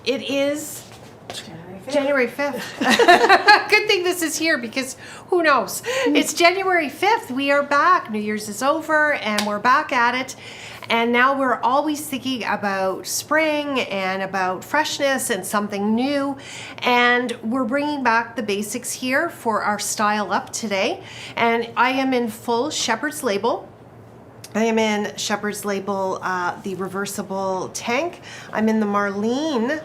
It is January 5th. Good thing this is here because who knows? It's January 5th. We are back. New Year's is over and we're back at it. And now we're always thinking about spring and about freshness and something new. And we're bringing back the basics here for our Style Up today. And I am in full Shepherd's Label. I am in Shepherd's Label, the reversible tank. I'm in the Marlene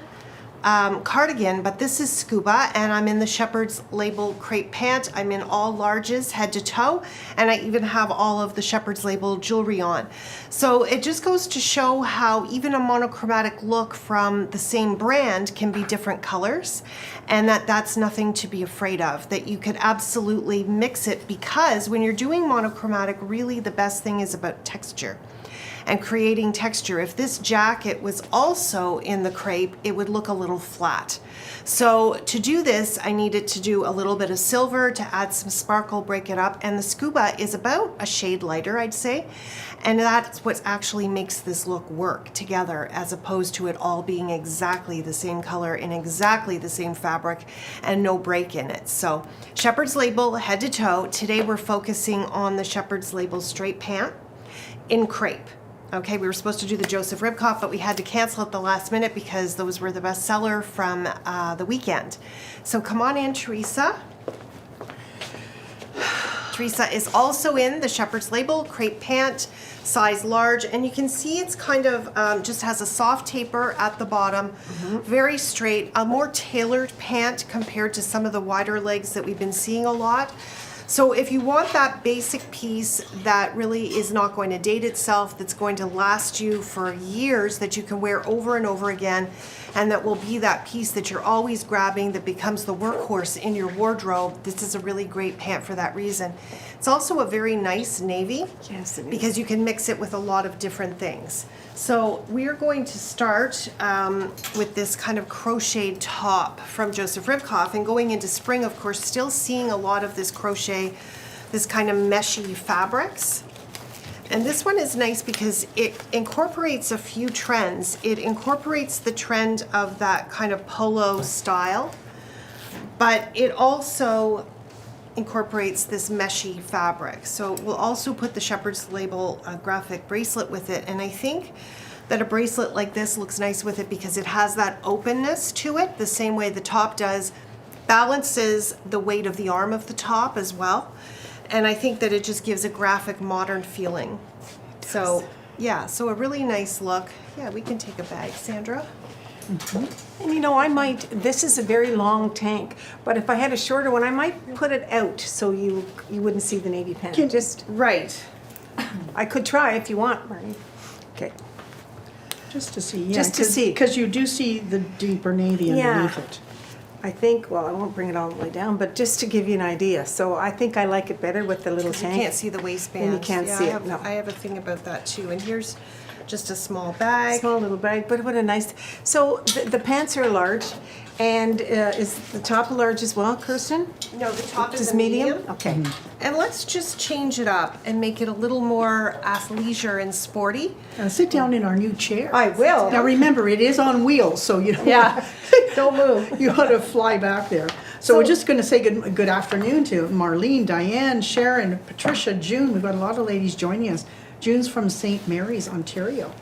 cardigan, but this is scuba, and I'm in the Shepherd's Label crepe pant. I'm in all larges, head to toe, and I even have all of the Shepherd's Label jewelry on. So it just goes to show how even a monochromatic look from the same brand can be different colors, and that's nothing to be afraid of, that you could absolutely mix it, because when you're doing monochromatic, really the best thing is about texture and creating texture. If this jacket was also in the crepe, it would look a little flat. So to do this, I needed to do a little bit of silver to add some sparkle, break it up, and the scuba is about a shade lighter, I'd say, and that's what actually makes this look work together, as opposed to it all being exactly the same color in exactly the same fabric and no break in it. So Shepherd's Label head to toe. Today we're focusing on the Shepherd's Label straight pant in crepe. Okay, we were supposed to do the Joseph Ribkoff, but we had to cancel at the last minute because those were the best seller from the weekend. So come on in, Teresa. Teresa is also in the Shepherd's Label crepe pant, size large, and you can see it's kind of just has a soft taper at the bottom, very straight, a more tailored pant compared to some of the wider legs that we've been seeing a lot. So if you want that basic piece that really is not going to date itself, that's going to last you for years, that you can wear over and over again, and that will be that piece that you're always grabbing, that becomes the workhorse in your wardrobe, this is a really great pant for that reason. It's also a very nice navy. Yes, it is. Because you can mix it with a lot of different things. So we're going to start with this kind of crocheted top from Joseph Ribkoff, and going into spring, of course, still seeing a lot of this crochet, this kind of meshy fabrics. And this one is nice because it incorporates a few trends. It incorporates the trend of that kind of polo style, but it also incorporates this meshy fabric. So we'll also put the Shepherd's Label graphic bracelet with it, and I think that a bracelet like this looks nice with it because it has that openness to it, the same way the top does, balances the weight of the arm of the top as well, and I think that it just gives a graphic modern feeling. So yeah, so a really nice look. Yeah, we can take a bag, Sandra. And you know, this is a very long tank, but if I had a shorter one, I might put it out so you wouldn't see the navy pant. Right. I could try if you want, Marnie. Okay. Just to see, yeah. Just to see. Because you do see the deeper navy underneath it. I think, well, I won't bring it all the way down, but just to give you an idea. So I think I like it better with the little tank. You can't see the waistband. And you can't see it, no. I have a thing about that too. And here's just a small bag. Small little bag, but what a nice. So the pants are large, and is the top large as well, Kirsten? No, the top is Is a medium. Okay. And let's just change it up and make it a little more athleisure and sporty. Sit down in our new chair. I will. Now remember, it is on wheels, so you don't, Don't move. you ought to fly back there. So we're just going to say good afternoon to Marlene, Diane, Sharon, Patricia, June. We've got a lot of ladies joining us. June's from St. Mary's, Ontario.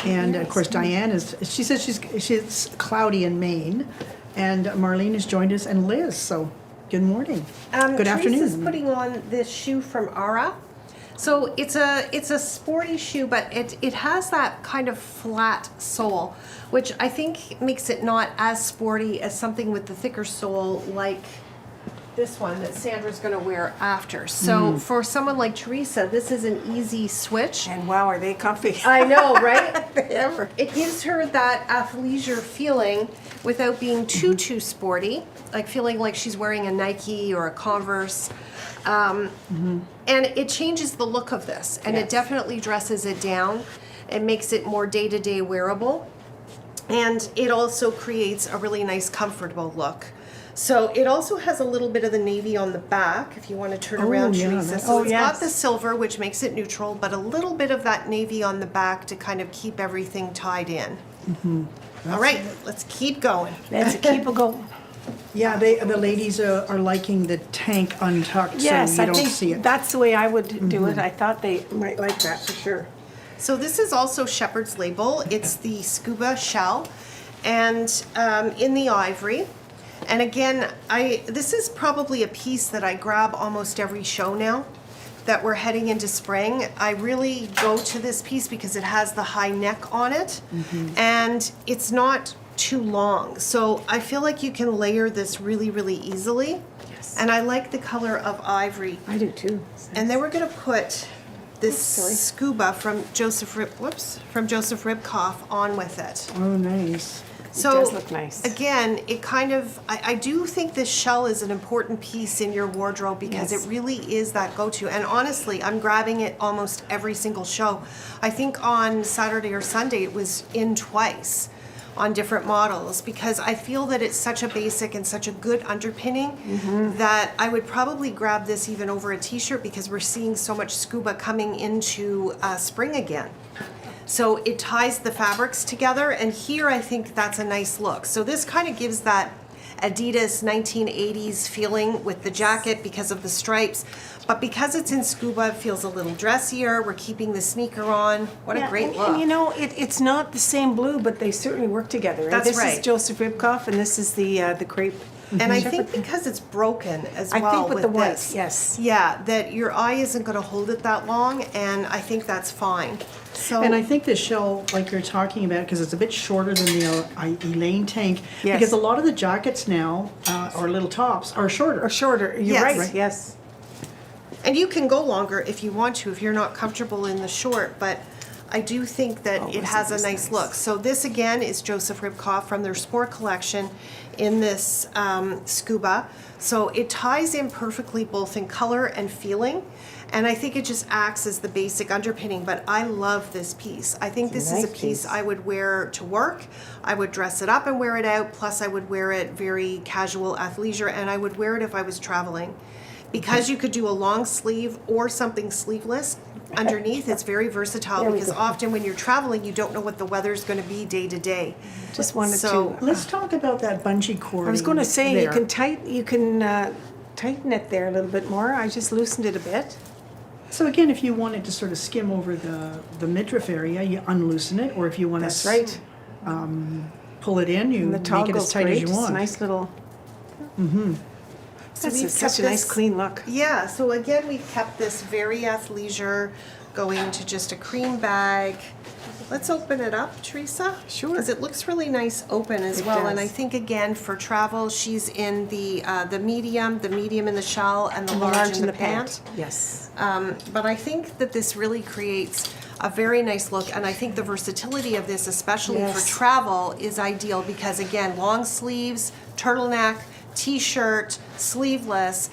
And of course Diane she says she's cloudy in Maine. And Marlene has joined us, and Liz, so good morning. Good afternoon. Teresa's putting on this shoe from Ara. So it's a sporty shoe, but it has that kind of flat sole, which I think makes it not as sporty as something with the thicker sole like this one that Sandra's going to wear after. So for someone like Teresa, this is an easy switch. And wow, are they comfy? I know, right? Ever. It gives her that athleisure feeling without being too sporty, like feeling like she's wearing a Nike or a Converse. And it changes the look of this, and it definitely dresses it down. It makes it more day-to-day wearable, and it also creates a really nice, comfortable look. So it also has a little bit of the navy on the back, if you want to turn around, Teresa. So it's got the silver, which makes it neutral, but a little bit of that navy on the back to kind of keep everything tied in. All right, let's keep going. Let's keep it going. Yeah, the ladies are liking the tank untucked, Yes, so you I don't think see it. that's the way I would do it. I thought they might like that for sure. So this is also Shepherd's Label. It's the scuba shell, and in the ivory. And again, this is probably a piece that I grab almost every show now that we're heading into spring. I really go to this piece because it has the high neck on it, and it's not too long. So I feel like you can layer this really, really easily. Yes. And I like the color of ivory. I do too. And then we're gonna put this sorry. scuba from Joseph Ribkoff on with it. Oh, nice. So does look nice. again, it kind of, I do think this shell is an important piece in your wardrobe because Yes. it really is that go-to. And honestly, I'm grabbing it almost every single show. I think on Saturday or Sunday it was in twice on different models because I feel that it's such a basic and such a good underpinning that I would probably grab this even over a t-shirt because we're seeing so much scuba coming into spring again. So it ties the fabrics together, and here I think that's a nice look. So this kind of gives that Adidas 1980s feeling with the jacket because of the stripes, but because it's in scuba, it feels a little dressier. We're keeping the sneaker on. What a great look. And you know, it's not the same blue, but they certainly work together. That's this right. is Joseph Ribkoff, and this is the Crepe. And I think because it's broken as I well think with the white, this, yes. yeah, that your eye isn't going to hold it that long, and I think that's fine. So And I think this shell, like you're talking about, because it's a bit shorter than the Elaine tank, Yes. because a lot of the jackets now, or little tops, are shorter. Or shorter. You're Yes. right. Right. Yes. And you can go longer if you want to, if you're not comfortable in the short, but I do think that it has a nice look. So this again is Joseph Ribkoff from their sport collection in this scuba. So it ties in perfectly both in color and feeling. And I think it just acts as the basic underpinning, but I love this piece. I think this is a nice piece piece. I would wear to work. I would dress it up and wear it out, plus I would wear it very casual athleisure, and I would wear it if I was traveling. Because you could do a long sleeve or something sleeveless underneath, it's very versatile There we because go. often when you're traveling, you don't know what the weather's gonna be day to day. Just wanted So- to. Let's talk about that bungee cord. I was going to say you can tighten it there a little bit more. I just loosened it a bit. So again, if you wanted to sort of skim over the midriff area, you unloosen it, or if you want That's to right. pull it in, you And the make it toggle's as tight great. as you It's a want. nice little. So That's we've such kept a nice this- clean look. Yeah, so again, we've kept this very athleisure going to just a cream bag. Let's open it up, Teresa. Sure. Because it looks really nice open as It well. And I does. think again, for travel, she's in the medium in the shell, and the And the large in the pant. Yes. But I think that this really creates a very nice look, and I think the versatility of this, especially Yes. for travel, is ideal because again, long sleeves, turtleneck, t-shirt, sleeveless.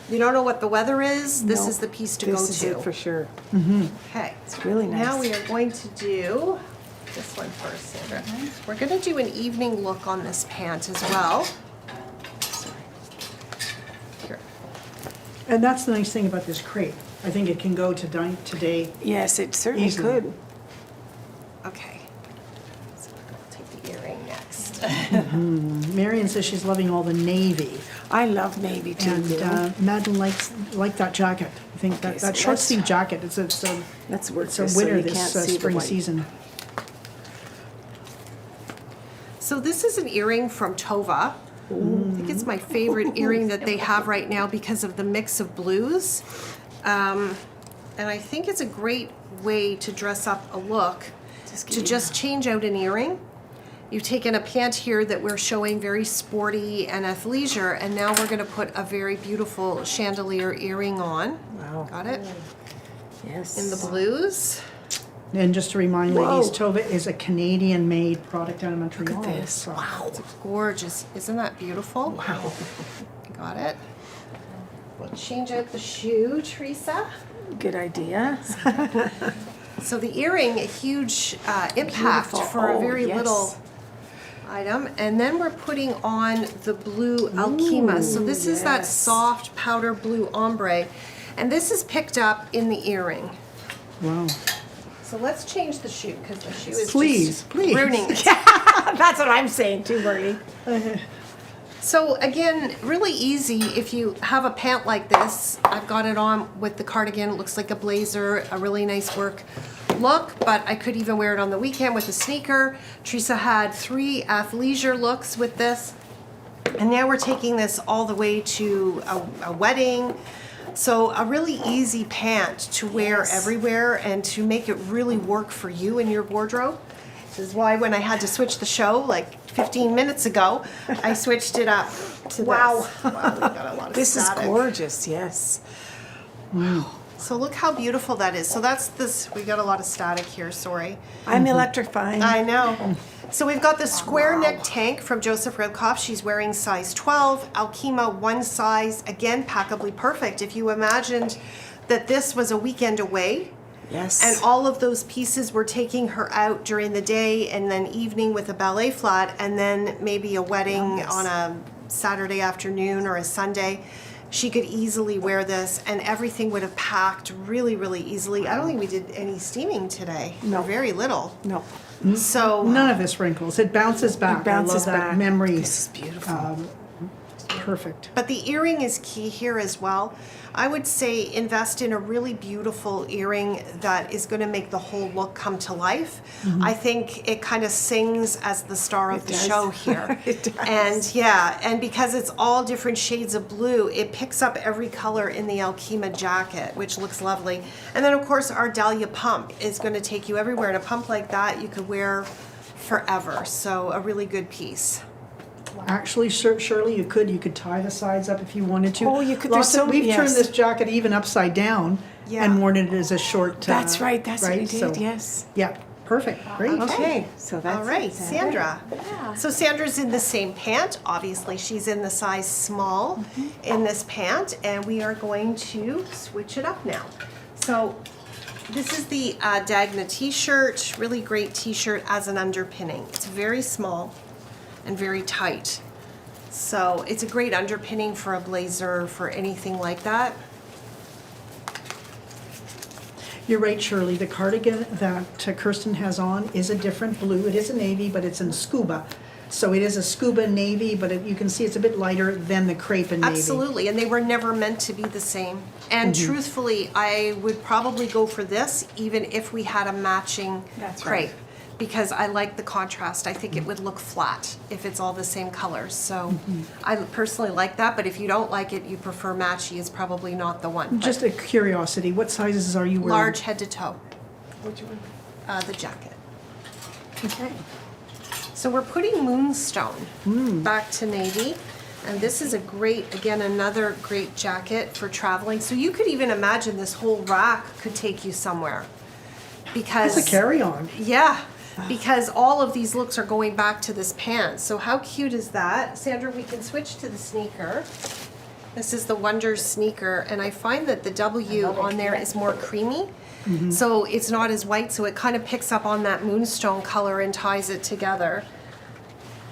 You don't know what the weather is, this No, is the piece to this go is to. it for sure. Okay. It's really nice. Now we are going to do this one first, Sandra. We're going to do an evening look on this pant as well. Here. And that's the nice thing about this crepe. I think it can go to today. Yes, it certainly Easily. could. Okay. So we're going to take the earring next. Marion says she's loving all the navy. I love navy too. And you know. Madeline like that jacket. I think Okay, that so short let's- sleeve jacket, it's a Let's work it's a this so winner you this can't see the spring white. season. So this is an earring from Tova. I think it's my favorite earring that they have right now because of the mix of blues. And I think it's a great way to dress up a look, to just change out an earring. You've taken a pant here that we're showing very sporty and athleisure, and now we're going to put a very beautiful chandelier earring on. Wow. Got it? Yes. In the blues. And just to remind ladies, Whoa. Tova is a Canadian-made product out of Montreal. Look at this. So- Wow. Gorgeous. Isn't that beautiful? Wow. Got it. We'll change out the shoe, Teresa. Good idea. So the earring, a huge impact Beautiful. for a Oh, very yes. little item. And then we're putting on the blue Alkema. So this is that yes. soft powder blue ombre. And this is picked up in the earring. Wow. So let's change the shoe because the shoe is Please, just please. ruining it. That's what I'm saying too, Bertie. So again, really easy if you have a pant like this. I've got it on with the cardigan. It looks like a blazer, a really nice work look, but I could even wear it on the weekend with a sneaker. Teresa had 3 athleisure looks with this. And now we're taking this all the way to a wedding. So a really easy pant to wear everywhere and to make it really work for you in your wardrobe. This is why when I had to switch the show like 15 minutes ago, I switched it up to Wow. this. Wow, we got a lot of This is static. gorgeous, yes. So look how beautiful that is. So that's this, we got a lot of static here, sorry. I'm electrifying. I know. So we've got the square neck tank from Joseph Redkoff. She's wearing size 12. Alkema one size, again, packably perfect. If you imagined that this was a weekend away, Yes. and all of those pieces were taking her out during the day and then evening with a ballet flat and then maybe a wedding on a Saturday afternoon or a Sunday. She could easily wear this and everything would have packed really, really easily. I don't think we did any steaming today. No. Very little. No. So None of this wrinkles. It bounces back. bounces I love that back. memory. This is beautiful. Perfect. But the earring is key here as well. I would say invest in a really beautiful earring that is going to make the whole look come to life. I think it kind of sings as the star of the does. show here. It does. And yeah, and because it's all different shades of blue, it picks up every color in the Alkema jacket, which looks lovely. And then of course our Dahlia pump is going to take you everywhere. And a pump like that you could wear forever. So a really good piece. Actually, Shirley, you could tie the sides up if you wanted to. Oh, you could- Lots there's of- so- We've turned yes. this jacket even upside down Yeah. and worn it as a short. That's right. That's what we right? did. So, Yes. Yeah, perfect. Great. Okay. So that's All right, it, Sandra. So Sandra's in the same pant. Obviously, she's in the size small in this pant, and we are going to switch it up now. So this is the Dagna t-shirt, really great t-shirt as an underpinning. It's very small and very tight. So it's a great underpinning for a blazer, for anything like that. You're right, Shirley. The cardigan that Kirsten has on is a different blue. It is a navy, but it's in scuba. So it is a scuba navy, but you can see it's a bit lighter than the crepe and navy. Absolutely, and they were never meant to be the same. And truthfully, I would probably go for this even if we had a matching That's crepe. right. Because I like the contrast. I think it would look flat if it's all the same colors. So I personally like that, but if you don't like it, you prefer matchy, is probably not the one. But Just a curiosity, what sizes are you wearing? large head to toe. The jacket. Okay. So we're putting Moonstone back to navy. And this is a great, again, another great jacket for traveling. So you could even imagine this whole rack could take you somewhere. Because It's a carry-on. yeah, because all of these looks are going back to this pant. So how cute is that? Sandra, we can switch to the sneaker. This is the Wonders sneaker, and I find that the W on there is more creamy. So it's not as white, so it kind of picks up on that moonstone color and ties it together.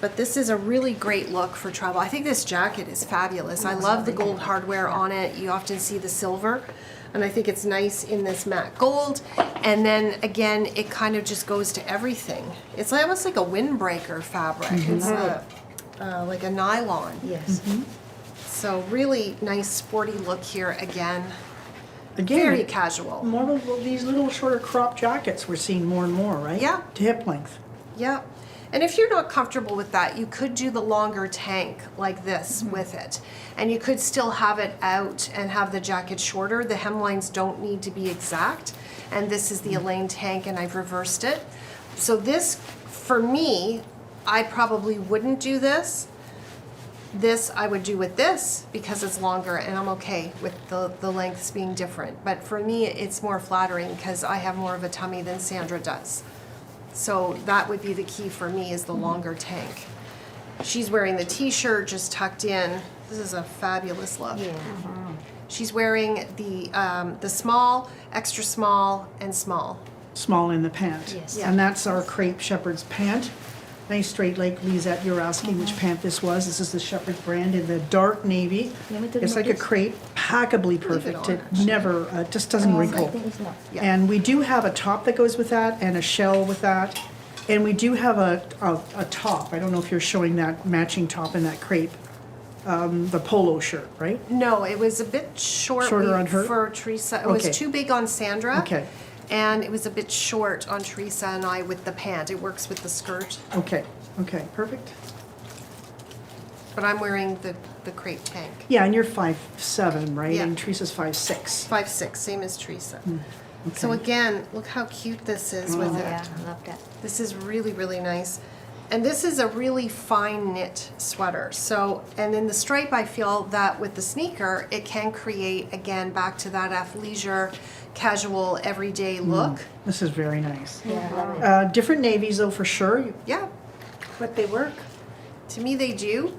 But this is a really great look for travel. I think this jacket is fabulous. I love the gold hardware on it. You often see the silver. And I think it's nice in this matte gold. And then again, it kind of just goes to everything. It's almost like a windbreaker fabric. It's like a nylon. Yes. So really nice sporty look here again. Again, Very casual. more of these little shorter crop jackets we're seeing more and more, right? Yeah. To hip length. Yeah. And if you're not comfortable with that, you could do the longer tank like this with it. And you could still have it out and have the jacket shorter. The hemlines don't need to be exact. And this is the Elaine tank, and I've reversed it. So this, for me, I probably wouldn't do this. This I would do with this because it's longer, and I'm okay with the lengths being different. But for me, it's more flattering because I have more of a tummy than Sandra does. So that would be the key for me, is the longer tank. She's wearing the t-shirt just tucked in. This is a fabulous look. Yeah. She's wearing the small, extra small, and small. Small in the pant. Yes. Yeah. And that's our crepe shepherd's pant. Nice straight leg, Lisette, you're asking which pant this was. This is the Shepherd brand in the dark navy. It's like a crepe impeccably perfect. It never, just doesn't wrinkle. I think it's not. Yeah. And we do have a top that goes with that and a shell with that. And we do have a top. I don't know if you're showing that matching top in that crepe, the polo shirt, right? No, it was a bit short Shorter on her? for Teresa. It Okay. was too big on Sandra. Okay. And it was a bit short on Teresa and I with the pant. It works with the skirt, Okay, perfect. but I'm wearing the crepe tank. Yeah, and you're 5'7", right? Yeah. And Teresa's 5'6". 5'6", same as Teresa. So okay. again, look how cute this is with Oh, it. yeah, I love that. This is really, really nice. And this is a really fine knit sweater. So, and in the stripe, I feel that with the sneaker, it can create, again, back to that athleisure, casual, everyday look. This is very nice. Yeah, I love it. Different navies though, for sure. Yeah, But they work. to me they do.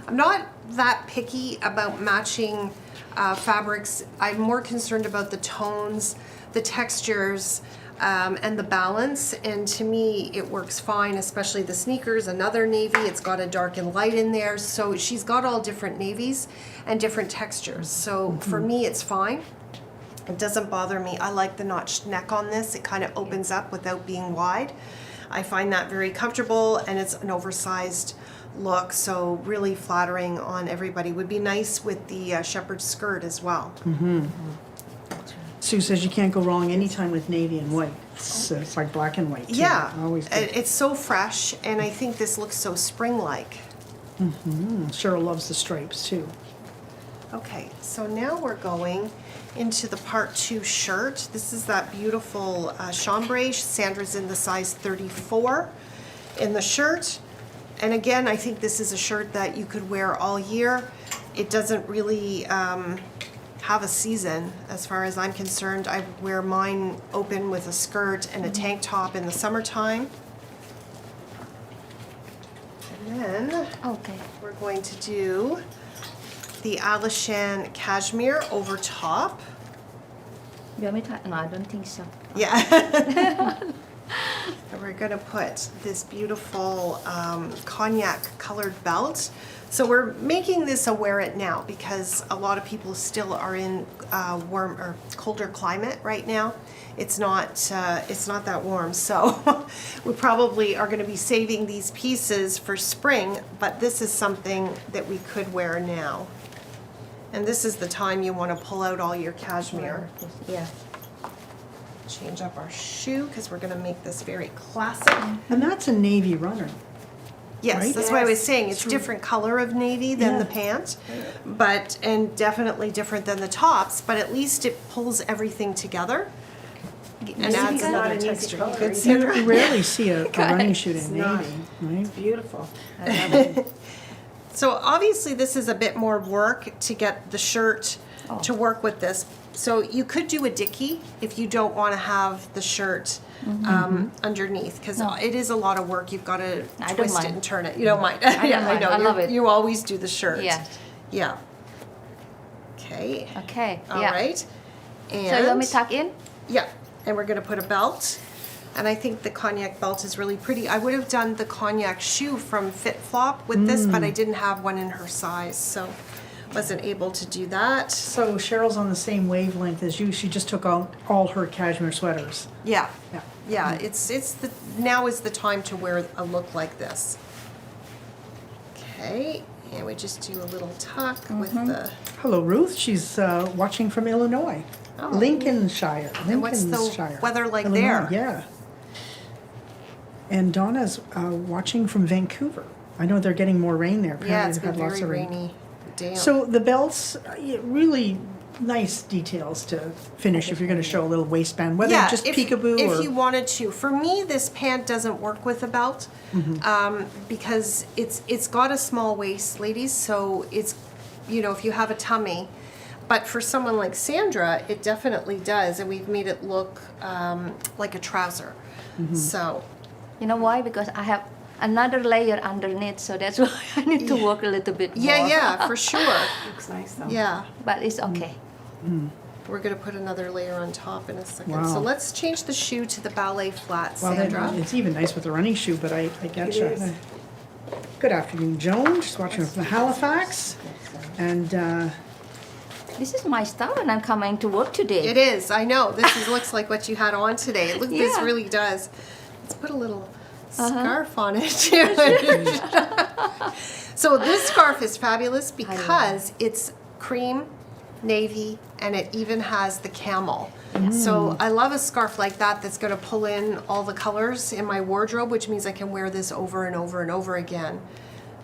I'm not that picky about matching fabrics. I'm more concerned about the tones, the textures, and the balance. And to me, it works fine, especially the sneakers, another navy. It's got a dark and light in there. So she's got all different navies and different textures. So for me, it's fine. It doesn't bother me. I like the notched neck on this. It kind of opens up without being wide. I find that very comfortable, and it's an oversized look, so really flattering on everybody. Would be nice with the shepherd skirt as well. Sue says you can't go wrong anytime with navy and white. It's like black and white too. Yeah, Always good. it's so fresh, and I think this looks so spring-like. Cheryl loves the stripes too. Okay, so now we're going into the part 2 shirt. This is that beautiful chambray. Sandra's in the size 34 in the shirt. And again, I think this is a shirt that you could wear all year. It doesn't really have a season as far as I'm concerned. I wear mine open with a skirt and a tank top in the summertime. And then Okay. we're going to do the Athleisure cashmere over top. You want me to? No, I don't think so. Yeah. And we're gonna put this beautiful cognac colored belt. So we're making this a wear it now because a lot of people still are in warm or colder climate right now. It's not that warm, so we probably are gonna be saving these pieces for spring, but this is something that we could wear now. And this is the time you wanna pull out all your cashmere. Yeah. Change up our shoe because we're gonna make this very classic. And that's a navy runner. Yes, Right? that's what I was Yes. sayit's different color of navy than the pant, but, and definitely different than the tops, but at least it pulls everything together and Navy's adds not another an easy texture. color Good, either. Sandra? You rarely see a running shoe It's in not. navy, right? It's beautiful. I love it. So obviously this is a bit more work to get the shirt to work with this. So you could do a dickie if you don't want to have the shirt underneath, because No. it is a lot of work. You've got to I don't twist it mind. and turn it. You don't mind. don't Yeah, mind. know. I love You- it. You always do the shirt. Yeah. Yeah. Okay. Okay. All yeah. right. And So you want me to tuck in? yeah, and we're gonna put a belt. And I think the cognac belt is really pretty. I would have done the cognac shoe from Fit Flop with this, but I didn't have one in her size, so wasn't able to do that. So Cheryl's on the same wavelength as you. She just took out all her cashmere sweaters. Yeah, Yeah. yeah. It's the now is the time to wear a look like this. Okay, and we just do a little tuck with the. Hello, Ruth. She's watching from Illinois. Oh. Lincolnshire. And what's the Lincolnshire. weather like Illinois, there? Yeah. And Donna's watching from Vancouver. I know they're getting more rain there. Yeah, Apparently it's they've been had lots very of rain. rainy. Damn. So the belts, really nice details to finish if you're going to show a little waistband, whether just peekaboo if or... you wanted to. For me, this pant doesn't work with a belt because it's got a small waist, ladies. So it's, you know, if you have a tummy. But for someone like Sandra, it definitely does, and we've made it look like a trouser. So You know why? Because I have another layer underneath, so that's why I need to work a little bit more. yeah, for sure. Looks nice though. Yeah. But it's okay. We're gonna put another layer on top in a second. Wow. So let's change the shoe to the ballet flat, Well, then Sandra. it's even nice with the running shoe, but I get It you. is. Good afternoon, Joan. She's watching from Halifax. And this is my style when I'm coming to work today. It is. I know. Looks like what you had on today. Look, this Yeah. really does. Let's put a little scarf on it too. So this scarf is fabulous because it's cream, navy, and it even has the camel. So I love a scarf like that that's going to pull in all the colors in my wardrobe, which means I can wear this over and over and over again.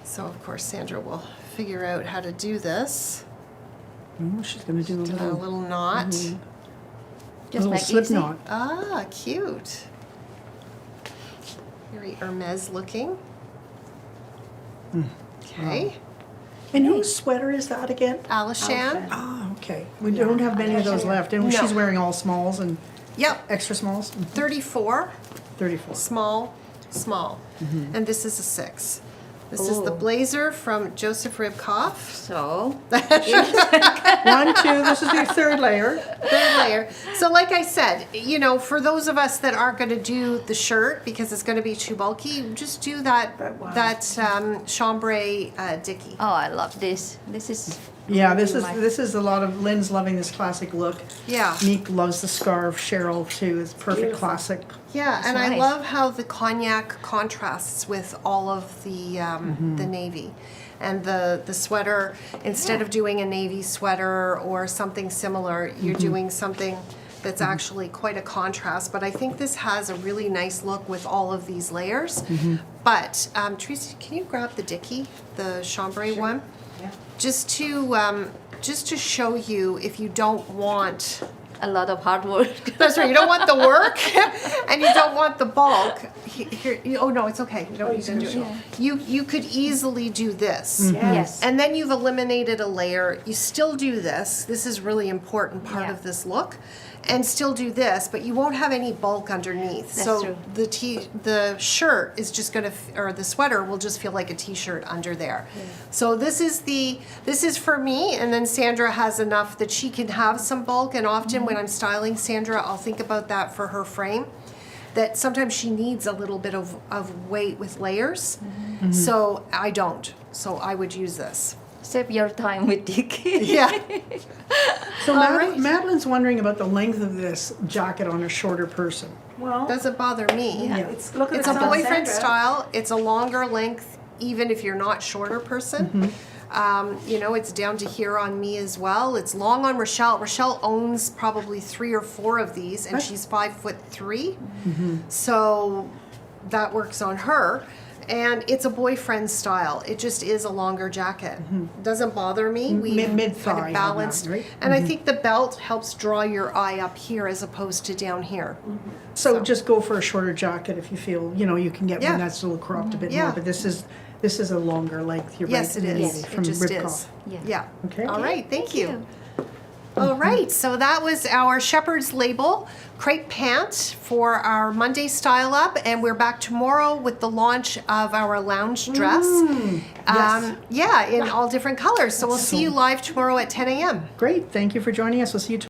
So of course Sandra will figure out how to do this. Oh, she's going to do A little knot. Just little like slip easy. knot. Ah, cute. Very Hermes looking. Okay. And whose sweater is that again? Alishan. Oh, okay. We don't have many of those left. And No. she's wearing all smalls and Yep. extra smalls. 34. 34. Small, small. And this is a 6. This is the blazer from Joseph Ribkoff. So, 1, 2, this is your third layer. Third layer. So like I said, you know, for those of us that aren't going to do the shirt because it's going to be too bulky, just do that chambray dicky. oh, I love this. This is Yeah, really this is a lot of Lynn's loving this classic look. Yeah. Meek loves the scarf. Cheryl too. It's perfect classic. Yeah, and I nice. love how the cognac contrasts with all of the navy. And the sweater, instead of doing a navy sweater or something similar, you're doing something that's actually quite a contrast. But I think this has a really nice look with all of these layers. But, Tracy, can you grab the dicky, the chambray one? Yeah. Just to show you if you don't want... a lot of hard work. That's right. You don't want the work, and you don't want the bulk. Oh no, it's okay. You don't need to do it. You could easily do this, Yes. and then you've eliminated a layer. You still do this. This is really important part Yeah. of this look, and still do this, but you won't have any bulk underneath. That's so true. the shirt is just gonna, or the sweater will just feel like a t-shirt under there. So this is for me, and then Sandra has enough that she can have some bulk, and often when I'm styling Sandra, I'll think about that for her frame, that sometimes she needs a little bit of weight with layers. So I don't. So I would use this. Save your time with Dicky. Yeah. So All right. Madeline's wondering about the length of this jacket on a shorter person. Well, Doesn't bother me. it's look at It's the a top, boyfriend Sandra. style. It's a longer length, even if you're not shorter person. You know, it's down to here on me as well. It's long on Rochelle. Rochelle owns probably 3 or 4 of these, and she's 5'3". So that works on her. And it's a boyfriend style. It just is a longer jacket. Doesn't bother me. We Mid-thigh kind on of that, balanced. right? And I think the belt helps draw your eye up here as opposed to down here. So just go for a shorter jacket if you feel, you can get Yeah. one that's a little cropped a bit Yeah. more. But this is a longer length. You're Yes, right. it Navy is. From It just Ribkoff. is. Yeah. Yeah. Okay. All right. Thank you. All right. So that was our Shepherd's Label crepe pant for our Monday style up, and we're back tomorrow with the launch of our lounge dress. yes. Yeah, in all different colors. So we'll see you live tomorrow at 10 a.m. Great. Thank you for joining us. We'll see you tomorrow.